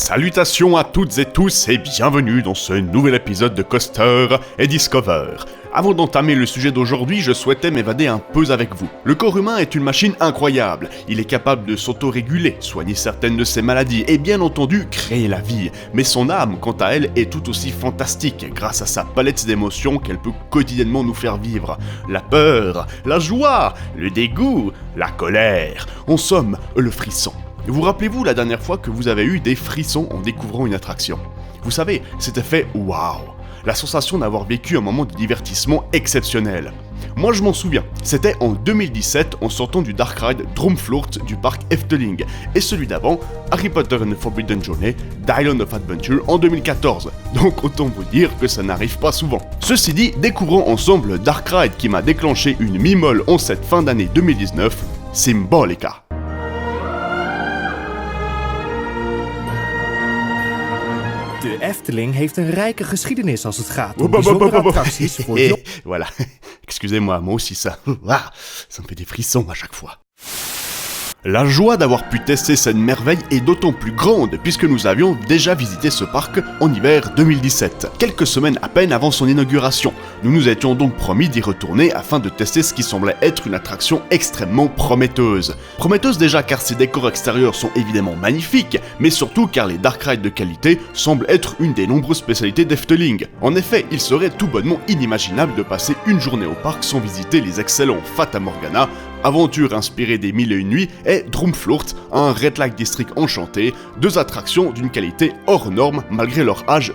Salutations à toutes et tous et bienvenue dans ce nouvel épisode de Coaster et Discover. Avant d'entamer le sujet d'aujourd'hui, je souhaitais m'évader un peu avec vous. Le corps humain est une machine incroyable. Il est capable de s'auto-réguler, soigner certaines de ses maladies et bien entendu créer la vie. Mais son âme, quant à elle, est tout aussi fantastique grâce à sa palette d'émotions qu'elle peut quotidiennement nous faire vivre. La peur, la joie, le dégoût, la colère, en somme, le frisson. Vous rappelez-vous la dernière fois que vous avez eu des frissons en découvrant une attraction? Vous savez, cet effet waouh, la sensation d'avoir vécu un moment de divertissement exceptionnel. Moi je m'en souviens, c'était en 2017 en sortant du Dark Ride Droomfloort du parc Efteling, et celui d'avant, Harry Potter and the Forbidden Journey d'Island of Adventure en 2014. Donc autant vous dire que ça n'arrive pas souvent. Ceci dit, découvrons ensemble Dark Ride qui m'a déclenché une mi-molle en cette fin d'année 2019, Symbolica. De Efteling heeft een rijke geschiedenis als het gaat om bijzondere attracties voor jong... Voilà, excusez-moi, moi aussi ça me fait des frissons à chaque fois. La joie d'avoir pu tester cette merveille est d'autant plus grande puisque nous avions déjà visité ce parc en hiver 2017, quelques semaines à peine avant son inauguration. Nous nous étions donc promis d'y retourner afin de tester ce qui semblait être une attraction extrêmement prometteuse. Prometteuse déjà car ses décors extérieurs sont évidemment magnifiques, mais surtout car les dark rides de qualité semblent être une des nombreuses spécialités d'Efteling. En effet, il serait tout bonnement inimaginable de passer une journée au parc sans visiter les excellents Fata Morgana, Aventure inspirée des Mille et une nuits, et Droomfloort, un Red Light District enchanté, deux attractions d'une qualité hors norme malgré leur âge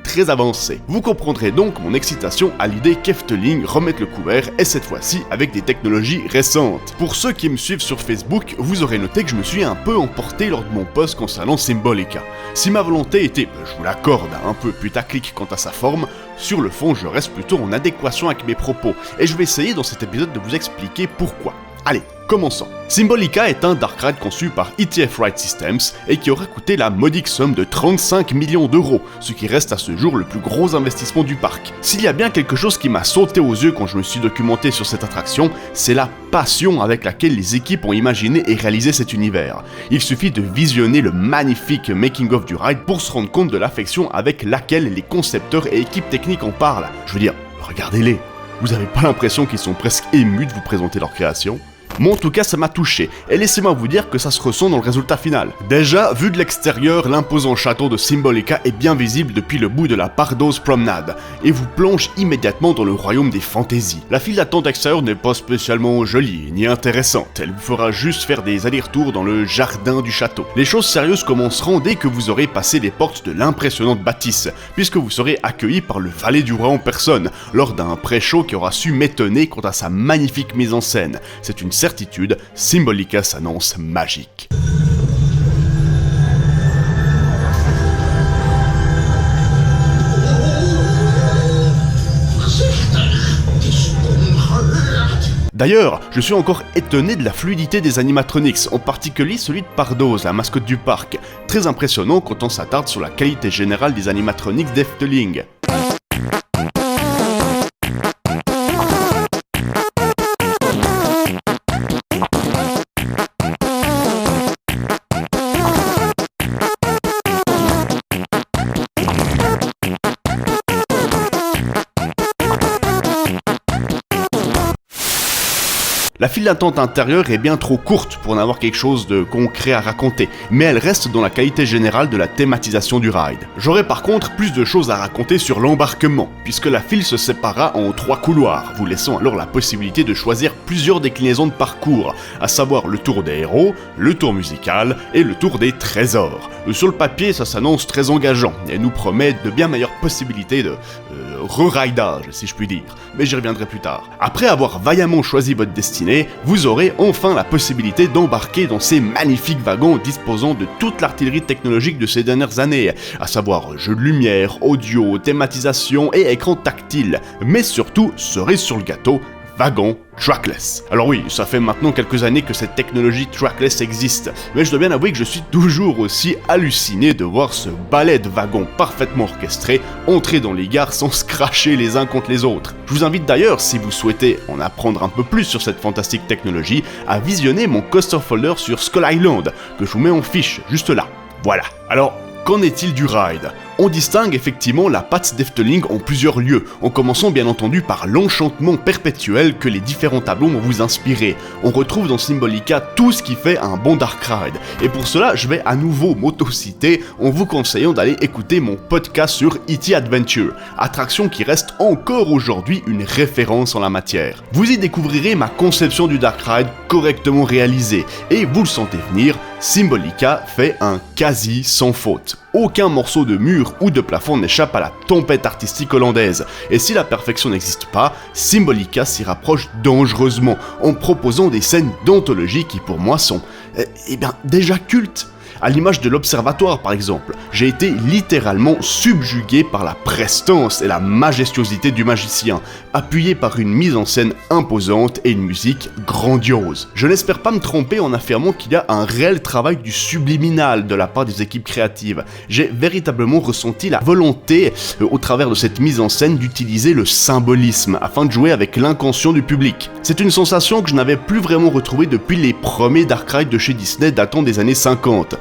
très avancé. Vous comprendrez donc mon excitation à l'idée qu'Efteling remette le couvert, et cette fois-ci avec des technologies récentes. Pour ceux qui me suivent sur Facebook, vous aurez noté que je me suis un peu emporté lors de mon post concernant Symbolica. Si ma volonté était, je vous l'accorde, un peu putaclic quant à sa forme, sur le fond je reste plutôt en adéquation avec mes propos, et je vais essayer dans cet épisode de vous expliquer pourquoi. Allez, commençons. Symbolica est un dark ride conçu par ETF Ride Systems et qui aurait coûté la modique somme de 35 millions d'euros, ce qui reste à ce jour le plus gros investissement du parc. S'il y a bien quelque chose qui m'a sauté aux yeux quand je me suis documenté sur cette attraction, c'est la passion avec laquelle les équipes ont imaginé et réalisé cet univers. Il suffit de visionner le magnifique making-of du ride pour se rendre compte de l'affection avec laquelle les concepteurs et équipes techniques en parlent. Je veux dire, regardez-les, vous avez pas l'impression qu'ils sont presque émus de vous présenter leur création ? Moi en tout cas ça m'a touché, et laissez-moi vous dire que ça se ressent dans le résultat final. Déjà, vu de l'extérieur, l'imposant château de Symbolica est bien visible depuis le bout de la Pardo's Promenade, et vous plonge immédiatement dans le royaume des fantaisies. La file d'attente extérieure n'est pas spécialement jolie, ni intéressante, elle vous fera juste faire des allers-retours dans le jardin du château. Les choses sérieuses commenceront dès que vous aurez passé les portes de l'impressionnante bâtisse, puisque vous serez accueilli par le valet du roi en personne, lors d'un pré-show qui aura su m'étonner quant à sa magnifique mise en scène. C'est une certitude, Symbolica s'annonce magique. D'ailleurs, je suis encore étonné de la fluidité des animatronics, en particulier celui de Pardo's, la mascotte du parc. Très impressionnant quand on s'attarde sur la qualité générale des animatronics d'Efteling. La file d'attente intérieure est bien trop courte pour n'avoir quelque chose de concret à raconter, mais elle reste dans la qualité générale de la thématisation du ride. J'aurai par contre plus de choses à raconter sur l'embarquement, puisque la file se sépara en 3 couloirs, vous laissant alors la possibilité de choisir plusieurs déclinaisons de parcours, à savoir le tour des héros, le tour musical et le tour des trésors. Sur le papier, ça s'annonce très engageant, et nous promet de bien meilleures possibilités de re-ridage, si je puis dire, mais j'y reviendrai plus tard. Après avoir vaillamment choisi votre destinée, vous aurez enfin la possibilité d'embarquer dans ces magnifiques wagons disposant de toute l'artillerie technologique de ces dernières années, à savoir jeux de lumière, audio, thématisation et écran tactile, mais surtout, cerise sur le gâteau, wagon trackless. Alors oui, ça fait maintenant quelques années que cette technologie trackless existe, mais je dois bien avouer que je suis toujours aussi halluciné de voir ce ballet de wagons parfaitement orchestré entrer dans les gares sans se cracher les uns contre les autres. Je vous invite d'ailleurs, si vous souhaitez en apprendre un peu plus sur cette fantastique technologie, à visionner mon coaster folder sur Skull Island, que je vous mets en fiche, juste là. Voilà. Alors, qu'en est-il du ride ? On distingue effectivement la patte d'Efteling en plusieurs lieux, en commençant bien entendu par l'enchantement perpétuel que les différents tableaux vont vous inspirer. On retrouve dans Symbolica tout ce qui fait un bon dark ride, et pour cela je vais à nouveau m'auto-citer en vous conseillant d'aller écouter mon podcast sur E.T. Adventure, attraction qui reste encore aujourd'hui une référence en la matière. Vous y découvrirez ma conception du dark ride correctement réalisée, et vous le sentez venir, Symbolica fait un quasi sans faute. Aucun morceau de mur ou de plafond n'échappe à la tempête artistique hollandaise, et si la perfection n'existe pas, Symbolica s'y rapproche dangereusement, en proposant des scènes d'anthologie qui pour moi sont, déjà cultes. À l'image de l'Observatoire par exemple, j'ai été littéralement subjugué par la prestance et la majestuosité du magicien, appuyé par une mise en scène imposante et une musique grandiose. Je n'espère pas me tromper en affirmant qu'il y a un réel travail du subliminal de la part des équipes créatives. J'ai véritablement ressenti la volonté, au travers de cette mise en scène, d'utiliser le symbolisme afin de jouer avec l'inconscient du public. C'est une sensation que je n'avais plus vraiment retrouvée depuis les premiers Dark Ride de chez Disney datant des années 50.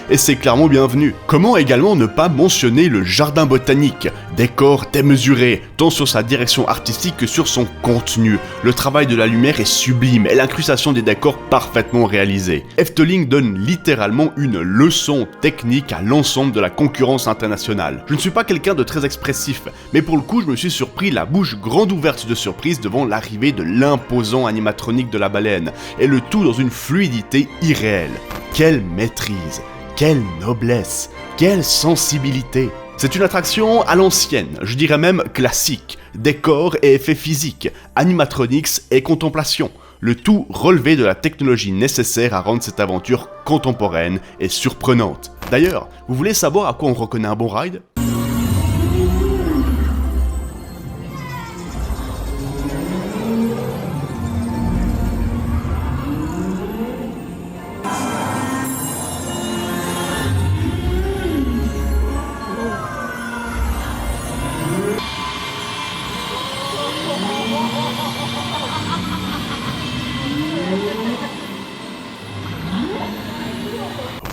Et c'est clairement bienvenu. Comment également ne pas mentionner le jardin botanique, décor démesuré, tant sur sa direction artistique que sur son contenu. Le travail de la lumière est sublime et l'incrustation des décors parfaitement réalisée. Efteling donne littéralement une leçon technique à l'ensemble de la concurrence internationale. Je ne suis pas quelqu'un de très expressif, mais pour le coup je me suis surpris la bouche grande ouverte de surprise devant l'arrivée de l'imposant animatronique de la baleine, et le tout dans une fluidité irréelle. Quelle maîtrise, quelle noblesse, quelle sensibilité. C'est une attraction à l'ancienne, je dirais même classique, décor et effets physiques, animatronics et contemplation, le tout relevé de la technologie nécessaire à rendre cette aventure contemporaine et surprenante. D'ailleurs, vous voulez savoir à quoi on reconnaît un bon ride ?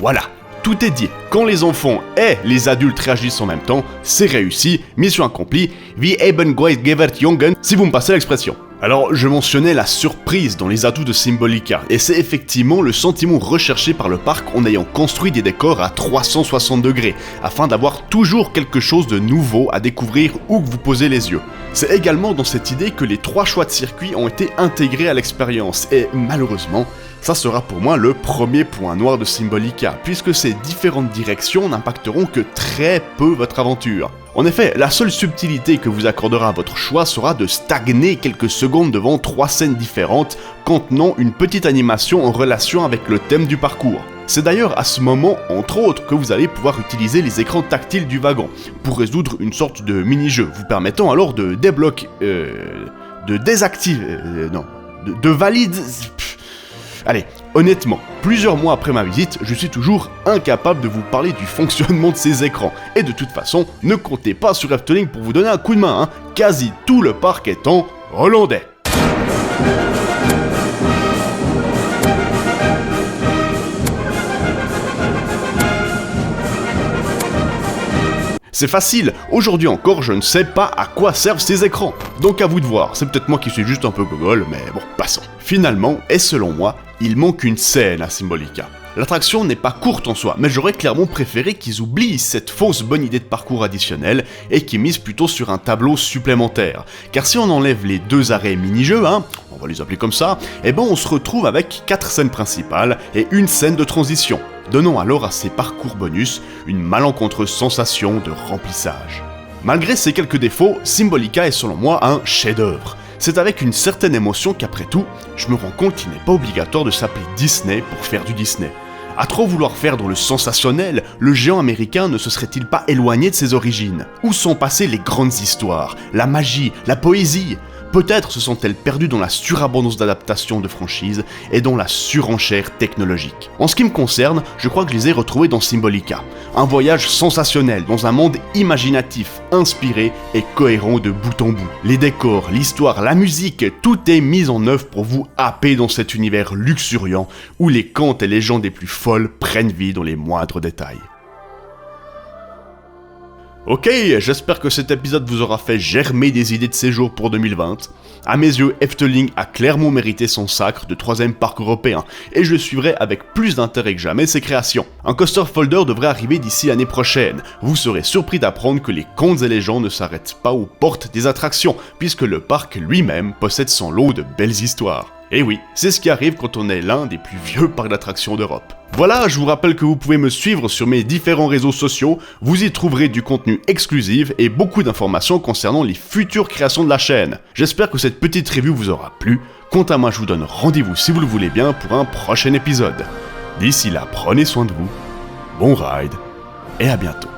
Voilà, tout est dit. Quand les enfants et les adultes réagissent en même temps, c'est réussi, mission accomplie, wie eben gewert Jungen, si vous me passez l'expression. Alors, je mentionnais la surprise dans les atouts de Symbolica, et c'est effectivement le sentiment recherché par le parc en ayant construit des décors à 360 degrés, afin d'avoir toujours quelque chose de nouveau à découvrir où que vous posez les yeux. C'est également dans cette idée que les 3 choix de circuits ont été intégrés à l'expérience, et malheureusement, ça sera pour moi le premier point noir de Symbolica, puisque ces différentes directions n'impacteront que très peu votre aventure. En effet, la seule subtilité que vous accordera votre choix sera de stagner quelques secondes devant 3 scènes différentes contenant une petite animation en relation avec le thème du parcours. C'est d'ailleurs à ce moment, entre autres, que vous allez pouvoir utiliser les écrans tactiles du wagon pour résoudre une sorte de mini-jeu, vous permettant alors de débloquer... de désactiver... de valider... Allez, honnêtement, plusieurs mois après ma visite, je suis toujours incapable de vous parler du fonctionnement de ces écrans. Et de toute façon, ne comptez pas sur Efteling pour vous donner un coup de main, hein. Quasi tout le parc étant hollandais. C'est facile, aujourd'hui encore je ne sais pas à quoi servent ces écrans. Donc à vous de voir, c'est peut-être moi qui suis juste un peu gogol, mais bon, passons. Finalement, et selon moi, il manque une scène à Symbolica. L'attraction n'est pas courte en soi, mais j'aurais clairement préféré qu'ils oublient cette fausse bonne idée de parcours additionnel et qu'ils misent plutôt sur un tableau supplémentaire. Car si on enlève les 2 arrêts mini-jeux, on va les appeler comme ça, on se retrouve avec 4 scènes principales et une scène de transition, donnant alors à ces parcours bonus une malencontreuse sensation de remplissage. Malgré ces quelques défauts, Symbolica est selon moi un chef-d'œuvre. C'est avec une certaine émotion qu'après tout, je me rends compte qu'il n'est pas obligatoire de s'appeler Disney pour faire du Disney. À trop vouloir faire dans le sensationnel, le géant américain ne se serait-il pas éloigné de ses origines ? Où sont passées les grandes histoires, la magie, la poésie ? Peut-être se sont-elles perdues dans la surabondance d'adaptations de franchises et dans la surenchère technologique. En ce qui me concerne, je crois que je les ai retrouvées dans Symbolica. Un voyage sensationnel dans un monde imaginatif, inspiré et cohérent de bout en bout. Les décors, l'histoire, la musique, tout est mis en œuvre pour vous happer dans cet univers luxuriant où les contes et légendes les plus folles prennent vie dans les moindres détails. Ok, j'espère que cet épisode vous aura fait germer des idées de séjour pour 2020. À mes yeux, Efteling a clairement mérité son sacre de 3ème parc européen, et je suivrai avec plus d'intérêt que jamais ses créations. Un coaster folder devrait arriver d'ici l'année prochaine. Vous serez surpris d'apprendre que les contes et légendes ne s'arrêtent pas aux portes des attractions, puisque le parc lui-même possède son lot de belles histoires. Et oui, c'est ce qui arrive quand on est l'un des plus vieux parcs d'attractions d'Europe. Voilà, je vous rappelle que vous pouvez me suivre sur mes différents réseaux sociaux, vous y trouverez du contenu exclusif et beaucoup d'informations concernant les futures créations de la chaîne. J'espère que cette petite review vous aura plu. Quant à moi, je vous donne rendez-vous si vous le voulez bien pour un prochain épisode. D'ici là, prenez soin de vous, bon ride et à bientôt.